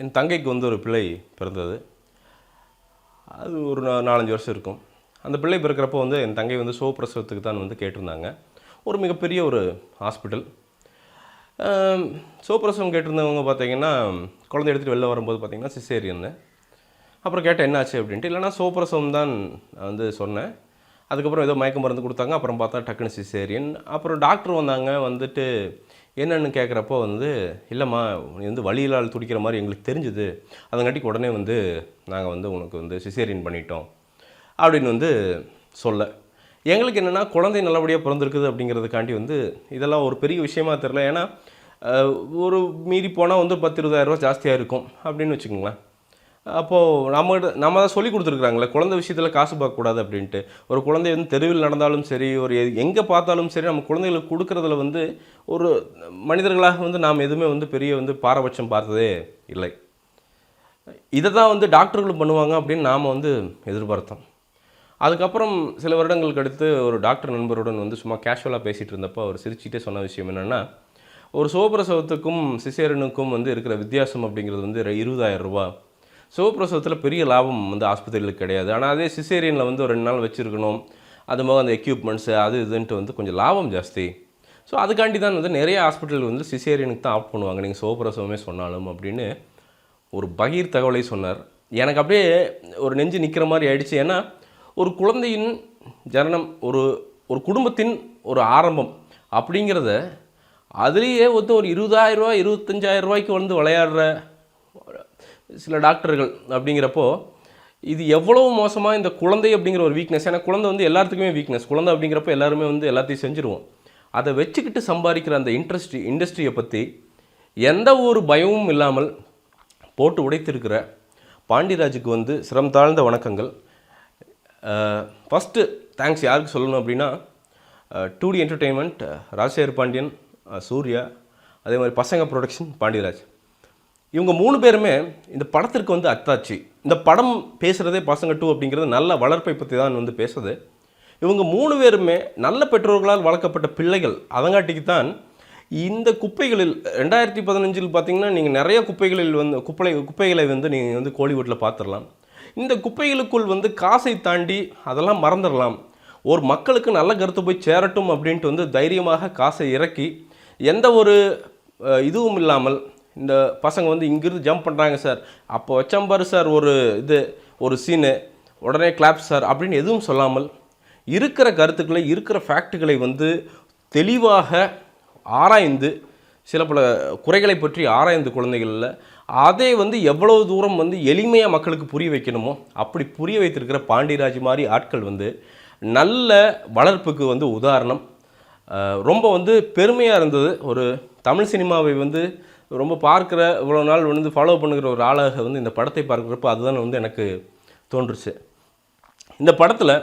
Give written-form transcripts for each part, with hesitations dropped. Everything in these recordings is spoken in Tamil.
என் தங்கைக்கு வந்து ஒரு பிள்ளை பிறந்தது. அது ஒரு 4-5 வருஷம் இருக்கும். அந்த பிள்ளை பிறக்கிறப்போ வந்து என் தங்கை வந்து சுகப்பிரசவத்துக்கு தான் வந்து கேட்டிருந்தாங்க. ஒரு மிகப்பெரிய ஒரு ஹாஸ்பிட்டல். சுகப்பிரசவம் கேட்டிருந்தவங்க பார்த்தீங்கன்னா, குழந்தை எடுத்துகிட்டு வெளில வரும்போது பார்த்தீங்கன்னா சிசேரியன்னு. அப்புறம் கேட்டேன் என்னாச்சு அப்படின்ட்டு. இல்லைனா சுகப்பிரசவம் தான் வந்து சொன்னேன். அதுக்கப்புறம் ஏதோ மயக்க மருந்து கொடுத்தாங்க. அப்புறம் பார்த்தா டக்குன்னு சிசேரியன். அப்புறம் டாக்டர் வந்தாங்க. வந்துட்டு என்னென்னு கேட்குறப்போ வந்து, இல்லைம்மா நீ வந்து வலியிலால் துடிக்கிற மாதிரி எங்களுக்கு தெரிஞ்சுது, அதங்காட்டிக்கு உடனே வந்து நாங்கள் வந்து உனக்கு வந்து சிசேரியன் பண்ணிட்டோம் அப்படின்னு வந்து சொல்ல. எங்களுக்கு என்னென்னா குழந்தை நல்லபடியாக பிறந்திருக்குது அப்படிங்கிறதுக்காண்டி வந்து இதெல்லாம் ஒரு பெரிய விஷயமா தெரில. ஏன்னா ஒரு மீறி போனால் வந்து 10-20,000 ரூபா ஜாஸ்தியாக இருக்கும் அப்படின்னு வச்சுக்கோங்களேன். அப்போது நம்ம தான் சொல்லி கொடுத்துருக்குறாங்களே, குழந்தை விஷயத்தில் காசு பார்க்கக்கூடாது அப்படின்ட்டு. ஒரு குழந்தை வந்து தெருவில் நடந்தாலும் சரி, ஒரு எங்கே பார்த்தாலும் சரி, நம்ம குழந்தைகளுக்கு கொடுக்குறதுல வந்து ஒரு மனிதர்களாக வந்து நாம் எதுவுமே வந்து பெரிய வந்து பாரபட்சம் பார்த்ததே இல்லை. இதை தான் வந்து டாக்டர்களும் பண்ணுவாங்க அப்படின்னு நாம் வந்து எதிர்பார்த்தோம். அதுக்கப்புறம் சில வருடங்களுக்கு அடுத்து ஒரு டாக்டர் நண்பருடன் வந்து சும்மா கேஷுவலாக பேசிகிட்டு இருந்தப்போ அவர் சிரிச்சிட்டே சொன்ன விஷயம் என்னென்னா, ஒரு சுகப்பிரசவத்துக்கும் சிசேரியனுக்கும் வந்து இருக்கிற வித்தியாசம் அப்படிங்கிறது வந்து 20,000 ரூபா. சுகப்பிரசவத்தில் பெரிய லாபம் வந்து ஆஸ்பத்திரிகளுக்கு கிடையாது. ஆனால் அதே சிசேரியனில் வந்து ஒரு 2 நாள் வச்சுருக்கணும், அது போக அந்த எக்யூப்மெண்ட்ஸு அது இதுன்ட்டு வந்து கொஞ்சம் லாபம் ஜாஸ்தி. ஸோ அதுக்காண்டி தான் வந்து நிறைய ஹாஸ்பிட்டல் வந்து சிசேரியனுக்கு தான் ஆப்ட் பண்ணுவாங்க, நீங்கள் சுகப்பிரசவமே சொன்னாலும் அப்படின்னு ஒரு பகீர் தகவலை சொன்னார். எனக்கு அப்படியே ஒரு நெஞ்சு நிற்கிற மாதிரி ஆயிடுச்சு. ஏன்னா ஒரு குழந்தையின் ஜனனம், ஒரு குடும்பத்தின் ஒரு ஆரம்பம் அப்படிங்கிறத அதுலேயே வந்து ஒரு 20,000 ரூபா 25,000 ரூபாய்க்கு வந்து விளையாடுற சில டாக்டர்கள் அப்படிங்கிறப்போ, இது எவ்வளவு மோசமாக இந்த குழந்தை அப்படிங்கிற ஒரு வீக்னஸ். ஏன்னா குழந்தை வந்து எல்லாத்துக்குமே வீக்னஸ். குழந்தை அப்படிங்கிறப்போ எல்லாருமே வந்து எல்லாத்தையும் செஞ்சுருவோம். அதை வச்சுக்கிட்டு சம்பாதிக்கிற அந்த இண்டஸ்ட்ரியை பற்றி எந்த ஒரு பயமும் இல்லாமல் போட்டு உடைத்திருக்கிற பாண்டியராஜுக்கு வந்து சிரம் தாழ்ந்த வணக்கங்கள். ஃபஸ்ட்டு தேங்க்ஸ் யாருக்கு சொல்லணும் அப்படின்னா, 2D என்டர்டெயின்மெண்ட், ராஜசேகர் பாண்டியன், சூர்யா, அதே மாதிரி பசங்க ப்ரொடக்ஷன், பாண்டியராஜ். இவங்க 3 பேருமே இந்த படத்திற்கு வந்து அத்தாட்சி. இந்த படம் பேசுகிறதே பசங்க 2 அப்படிங்கிறது நல்ல வளர்ப்பை பற்றி தான் வந்து பேசுது. இவங்க 3 பேருமே நல்ல பெற்றோர்களால் வளர்க்கப்பட்ட பிள்ளைகள். அதங்காட்டிக்கு தான் இந்த குப்பைகளில் 2015 பார்த்திங்கன்னா நீங்கள் நிறைய குப்பைகளில் வந்து குப்பைகளை வந்து நீங்கள் வந்து கோலிவுட்டில் பார்த்துடலாம். இந்த குப்பைகளுக்குள் வந்து காசை தாண்டி அதெல்லாம் மறந்துடலாம், ஒரு மக்களுக்கு நல்ல கருத்து போய் சேரட்டும் அப்படின்ட்டு வந்து தைரியமாக காசை இறக்கி எந்த ஒரு இதுவும் இல்லாமல் இந்த பசங்க வந்து இங்கிருந்து ஜம்ப் பண்ணுறாங்க சார், அப்போ வச்சம்பாரு சார் ஒரு சீனு, உடனே கிளாப் சார் அப்படின்னு எதுவும் சொல்லாமல் இருக்கிற கருத்துக்களை, இருக்கிற ஃபேக்ட்டுகளை வந்து தெளிவாக ஆராய்ந்து, சில பல குறைகளை பற்றி ஆராய்ந்து குழந்தைகளில் அதை வந்து எவ்வளவு தூரம் வந்து எளிமையாக மக்களுக்கு புரிய வைக்கணுமோ அப்படி புரிய வைத்திருக்கிற பாண்டியராஜ் மாதிரி ஆட்கள் வந்து நல்ல வளர்ப்புக்கு வந்து உதாரணம். ரொம்ப வந்து பெருமையாக இருந்தது. ஒரு தமிழ் சினிமாவை வந்து ரொம்ப பார்க்குற, இவ்வளோ நாள் வந்து ஃபாலோ பண்ணுகிற ஒரு ஆளாக வந்து இந்த படத்தை பார்க்குறப்போ அதுதான் வந்து எனக்கு தோன்றுச்சு. இந்த படத்தில்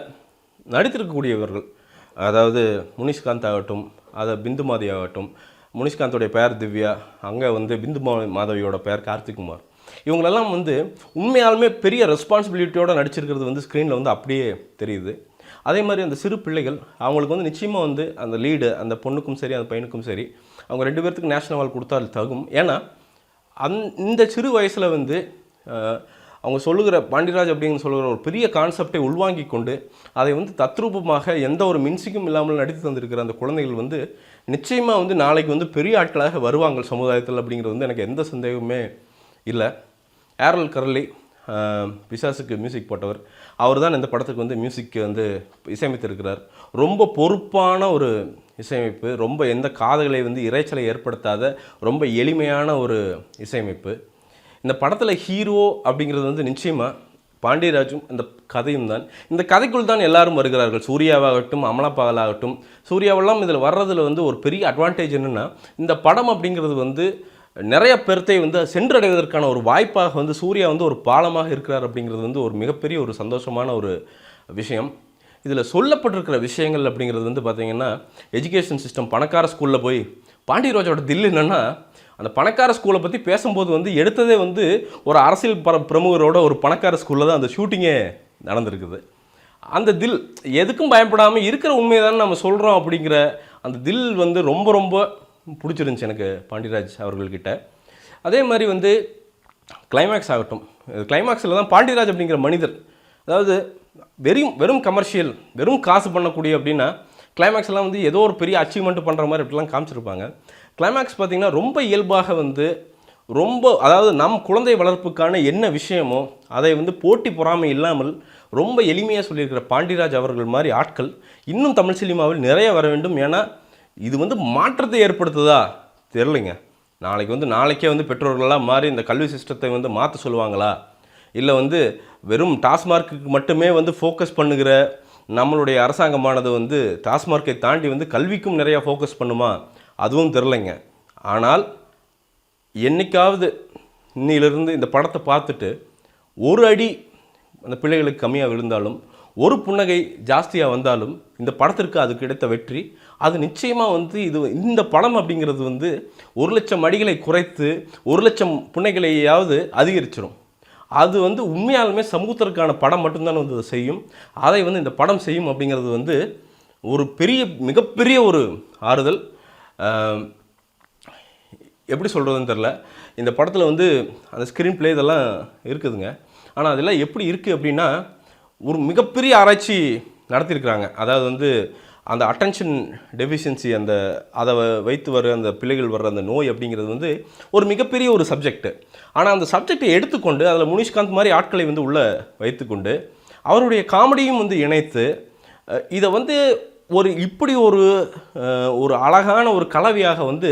நடித்திருக்கக்கூடியவர்கள், அதாவது முனிஷ்காந்த் ஆகட்டும், பிந்துமாதி ஆகட்டும், முனிஷ்காந்தோடைய பெயர் திவ்யா, அங்கே வந்து பிந்து மாதவியோட பெயர் கார்த்திக்குமார், இவங்களெல்லாம் வந்து உண்மையாலுமே பெரிய ரெஸ்பான்சிபிலிட்டியோடு நடிச்சிருக்கிறது வந்து ஸ்க்ரீனில் வந்து அப்படியே தெரியுது. அதே மாதிரி அந்த சிறு பிள்ளைகள், அவங்களுக்கு வந்து நிச்சயமாக வந்து அந்த லீடு, அந்த பொண்ணுக்கும் சரி அந்த பையனுக்கும் சரி, அவங்க 2 பேர்த்துக்கு நேஷனல் அவார்டு கொடுத்தா தகும். ஏன்னா இந்த சிறு வயசில் வந்து அவங்க சொல்லுகிற பாண்டியராஜ் அப்படின்னு சொல்லுகிற ஒரு பெரிய கான்செப்டை உள்வாங்கி கொண்டு அதை வந்து தத்ரூபமாக எந்த ஒரு மின்சிக்கும் இல்லாமல் நடித்து தந்திருக்கிற அந்த குழந்தைகள் வந்து நிச்சயமாக வந்து நாளைக்கு வந்து பெரிய ஆட்களாக வருவாங்க சமுதாயத்தில் அப்படிங்கிறது வந்து எனக்கு எந்த சந்தேகமே இல்லை. ஏரல் கரலி பிசாசுக்கு மியூசிக் போட்டவர், அவர் தான் இந்த படத்துக்கு வந்து மியூசிக் வந்து இசையமைத்திருக்கிறார். ரொம்ப பொறுப்பான ஒரு இசையமைப்பு, ரொம்ப எந்த காதுகளை வந்து இறைச்சலை ஏற்படுத்தாத ரொம்ப எளிமையான ஒரு இசையமைப்பு. இந்த படத்தில் ஹீரோ அப்படிங்கிறது வந்து நிச்சயமாக பாண்டியராஜும் இந்த கதையும் தான். இந்த கதைக்குள் தான் எல்லாரும் வருகிறார்கள். சூர்யாவாகட்டும், அமலா பால் ஆகட்டும், சூர்யாவெல்லாம் இதில் வர்றதில் வந்து ஒரு பெரிய அட்வான்டேஜ் என்னென்னா, இந்த படம் அப்படிங்கிறது வந்து நிறைய பேர்த்தை வந்து சென்றடைவதற்கான ஒரு வாய்ப்பாக வந்து சூர்யா வந்து ஒரு பாலமாக இருக்கிறார் அப்படிங்கிறது வந்து ஒரு மிகப்பெரிய ஒரு சந்தோஷமான ஒரு விஷயம். இதில் சொல்லப்பட்டிருக்கிற விஷயங்கள் அப்படிங்கிறது வந்து பார்த்திங்கன்னா, எஜுகேஷன் சிஸ்டம், பணக்கார ஸ்கூலில் போய் பாண்டியராஜோட தில் என்னென்னா, அந்த பணக்கார ஸ்கூலை பற்றி பேசும்போது வந்து எடுத்ததே வந்து ஒரு அரசியல் பிரமுகரோட ஒரு பணக்கார ஸ்கூலில் தான் அந்த ஷூட்டிங்கே நடந்திருக்குது. அந்த தில் எதுக்கும் பயப்படாமல் இருக்கிற உண்மையை தானே நம்ம சொல்கிறோம் அப்படிங்கிற அந்த தில் வந்து ரொம்ப ரொம்ப பிடிச்சிருந்துச்சி எனக்கு பாண்டியராஜ் அவர்கள்கிட்ட. அதே மாதிரி வந்து கிளைமேக்ஸ் ஆகட்டும், கிளைமேக்ஸில் தான் பாண்டியராஜ் அப்படிங்கிற மனிதர், அதாவது வெறும் கமர்ஷியல், வெறும் காசு பண்ணக்கூடிய அப்படின்னா கிளைமேக்ஸ்லாம் வந்து ஏதோ ஒரு பெரிய அச்சீவ்மெண்ட் பண்ணுற மாதிரி இப்படிலாம் காமிச்சிருப்பாங்க. கிளைமேக்ஸ் பார்த்திங்கன்னா ரொம்ப இயல்பாக வந்து ரொம்ப, அதாவது நம் குழந்தை வளர்ப்புக்கான என்ன விஷயமோ அதை வந்து போட்டி பொறாமை இல்லாமல் ரொம்ப எளிமையாக சொல்லியிருக்கிற பாண்டியராஜ் அவர்கள் மாதிரி ஆட்கள் இன்னும் தமிழ் சினிமாவில் நிறைய வர வேண்டும். ஏன்னா இது வந்து மாற்றத்தை ஏற்படுத்துதா தெரிலைங்க. நாளைக்கே வந்து பெற்றோர்கள்லாம் மாறி இந்த கல்வி சிஸ்டத்தை வந்து மாற்ற சொல்லுவாங்களா, இல்லை வந்து வெறும் டாஸ்மார்க்குக்கு மட்டுமே வந்து ஃபோக்கஸ் பண்ணுகிற நம்மளுடைய அரசாங்கமானது வந்து டாஸ்மார்க்கை தாண்டி வந்து கல்விக்கும் நிறையா ஃபோக்கஸ் பண்ணுமா, அதுவும் தெரிலைங்க. ஆனால் என்னைக்காவது இன்னிலிருந்து இந்த படத்தை பார்த்துட்டு ஒரு அடி அந்த பிள்ளைகளுக்கு கம்மியாக விழுந்தாலும், ஒரு புன்னகை ஜாஸ்தியாக வந்தாலும் இந்த படத்திற்கு அது கிடைத்த வெற்றி அது நிச்சயமாக வந்து இந்த படம் அப்படிங்கிறது வந்து 1,00,000 அடிகளை குறைத்து 1,00,000 புன்னகைகளையாவது அதிகரிச்சிடும். அது வந்து உண்மையாலுமே சமூகத்திற்கான படம் மட்டும்தான் வந்து அதை செய்யும். அதை வந்து இந்த படம் செய்யும் அப்படிங்கிறது வந்து ஒரு மிகப்பெரிய ஒரு ஆறுதல். எப்படி சொல்கிறதுன்னு தெரில. இந்த படத்தில் வந்து அந்த ஸ்க்ரீன் பிளே இதெல்லாம் இருக்குதுங்க. ஆனால் அதெல்லாம் எப்படி இருக்குது அப்படின்னா, ஒரு மிகப்பெரிய ஆராய்ச்சி நடத்தியிருக்கிறாங்க. அதாவது வந்து அந்த அட்டென்ஷன் டெஃபிஷியன்சி, அதை வைத்து வர அந்த பிள்ளைகள் வர்ற அந்த நோய் அப்படிங்கிறது வந்து ஒரு மிகப்பெரிய ஒரு சப்ஜெக்ட். ஆனால் அந்த சப்ஜெக்டை எடுத்துக்கொண்டு அதில் முனிஷ்காந்த் மாதிரி ஆட்களை வந்து உள்ளே வைத்துக்கொண்டு அவருடைய காமெடியும் வந்து இணைத்து இதை வந்து இப்படி ஒரு அழகான ஒரு கலவையாக வந்து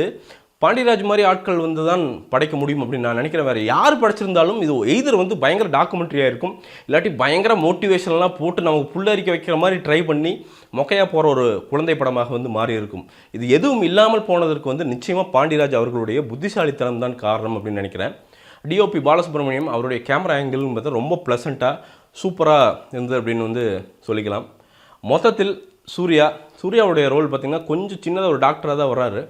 பாண்டியராஜ் மாதிரி ஆட்கள் வந்து தான் படைக்க முடியும் அப்படின்னு நான் நினைக்கிறேன். வேறு யார் படைச்சிருந்தாலும் இது எய்தர் வந்து பயங்கர டாக்குமெண்ட்ரியாக இருக்கும், இல்லாட்டி பயங்கர மோட்டிவேஷனெலாம் போட்டு நமக்கு புல்லரிக்க வைக்கிற மாதிரி ட்ரை பண்ணி மொக்கையாக போகிற ஒரு குழந்தை படமாக வந்து மாறி இருக்கும். இது எதுவும் இல்லாமல் போனதற்கு வந்து நிச்சயமாக பாண்டியராஜ் அவர்களுடைய புத்திசாலித்தனம் தான் காரணம் அப்படின்னு நினைக்கிறேன். டிஓபி பாலசுப்ரமணியம் அவருடைய கேமரா ஆங்கிள்னு பார்த்தா ரொம்ப ப்ளசண்ட்டாக சூப்பராக இருந்தது அப்படின்னு வந்து சொல்லிக்கலாம். மொத்தத்தில் சூர்யாவுடைய ரோல் பார்த்திங்கன்னா கொஞ்சம் சின்னதாக ஒரு டாக்டராக தான் வர்றாரு.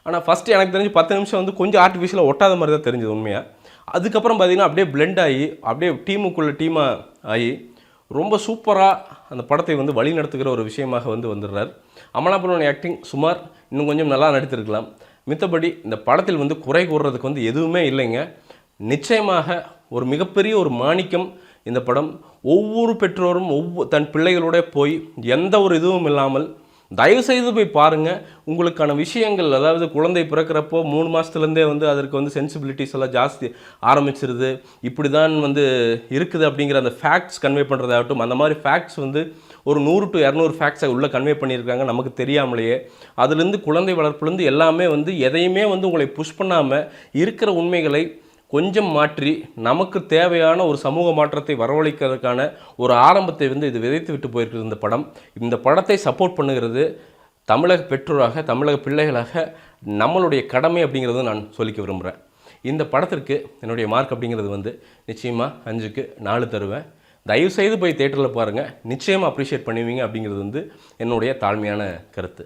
ஆனால் ஃபஸ்ட்டு எனக்கு தெரிஞ்சு 10 நிமிஷம் வந்து கொஞ்சம் ஆர்டிஃபிஷியலாக ஒட்டாத மாதிரி தான் தெரிஞ்சது உண்மையாக. அதுக்கப்புறம் பார்த்திங்கன்னா அப்படியே பிளெண்ட் ஆகி அப்படியே டீமாக ஆகி ரொம்ப சூப்பராக அந்த படத்தை வந்து வழி நடத்துகிற ஒரு விஷயமாக வந்து வந்துடுறார். அமலாபாலோட ஆக்டிங் சுமார் இன்னும் கொஞ்சம் நல்லா நடித்திருக்கலாம். மித்தபடி இந்த படத்தில் வந்து குறை கூறுறதுக்கு வந்து எதுவுமே இல்லைங்க. நிச்சயமாக ஒரு மிகப்பெரிய ஒரு மாணிக்கம் இந்த படம். ஒவ்வொரு பெற்றோரும் தன் பிள்ளைகளோட போய் எந்த ஒரு இதுவும் இல்லாமல் தயவுசெய்து போய் பாருங்கள். உங்களுக்கான விஷயங்கள், அதாவது குழந்தை பிறக்கிறப்போ 3 மாதத்துலேருந்தே வந்து அதற்கு வந்து சென்சிபிலிட்டிஸ் எல்லாம் ஜாஸ்தி ஆரம்பிச்சிருது, இப்படி தான் வந்து இருக்குது அப்படிங்கிற அந்த ஃபேக்ட்ஸ் கன்வே பண்ணுறதாகட்டும், அந்த மாதிரி ஃபேக்ட்ஸ் வந்து ஒரு 100 to 200 ஃபேக்ட்ஸை உள்ளே கன்வே பண்ணியிருக்காங்க நமக்கு தெரியாமலேயே. அதுலேருந்து குழந்தை வளர்ப்புலேருந்து எல்லாமே வந்து எதையுமே வந்து உங்களை புஷ் பண்ணாமல் இருக்கிற உண்மைகளை கொஞ்சம் மாற்றி நமக்கு தேவையான ஒரு சமூக மாற்றத்தை வரவழைக்கிறதுக்கான ஒரு ஆரம்பத்தை வந்து இது விதைத்து விட்டு போயிருக்கிறது இந்த படம். இந்த படத்தை சப்போர்ட் பண்ணுகிறது தமிழக பெற்றோராக, தமிழக பிள்ளைகளாக நம்மளுடைய கடமை அப்படிங்கிறத நான் சொல்லிக்க விரும்புகிறேன். இந்த படத்திற்கு என்னுடைய மார்க் அப்படிங்கிறது வந்து நிச்சயமாக 5க்கு 4 தருவேன். தயவுசெய்து போய் தேட்டரில் பாருங்கள், நிச்சயமாக அப்ரிஷியேட் பண்ணுவீங்க அப்படிங்கிறது வந்து என்னுடைய தாழ்மையான கருத்து.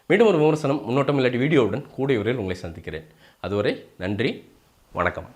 மீண்டும் ஒரு விமர்சனம், முன்னோட்டம் இல்லாட்டி வீடியோவுடன் கூடிய விரைவில் உங்களை சந்திக்கிறேன். அதுவரை நன்றி, வணக்கம்.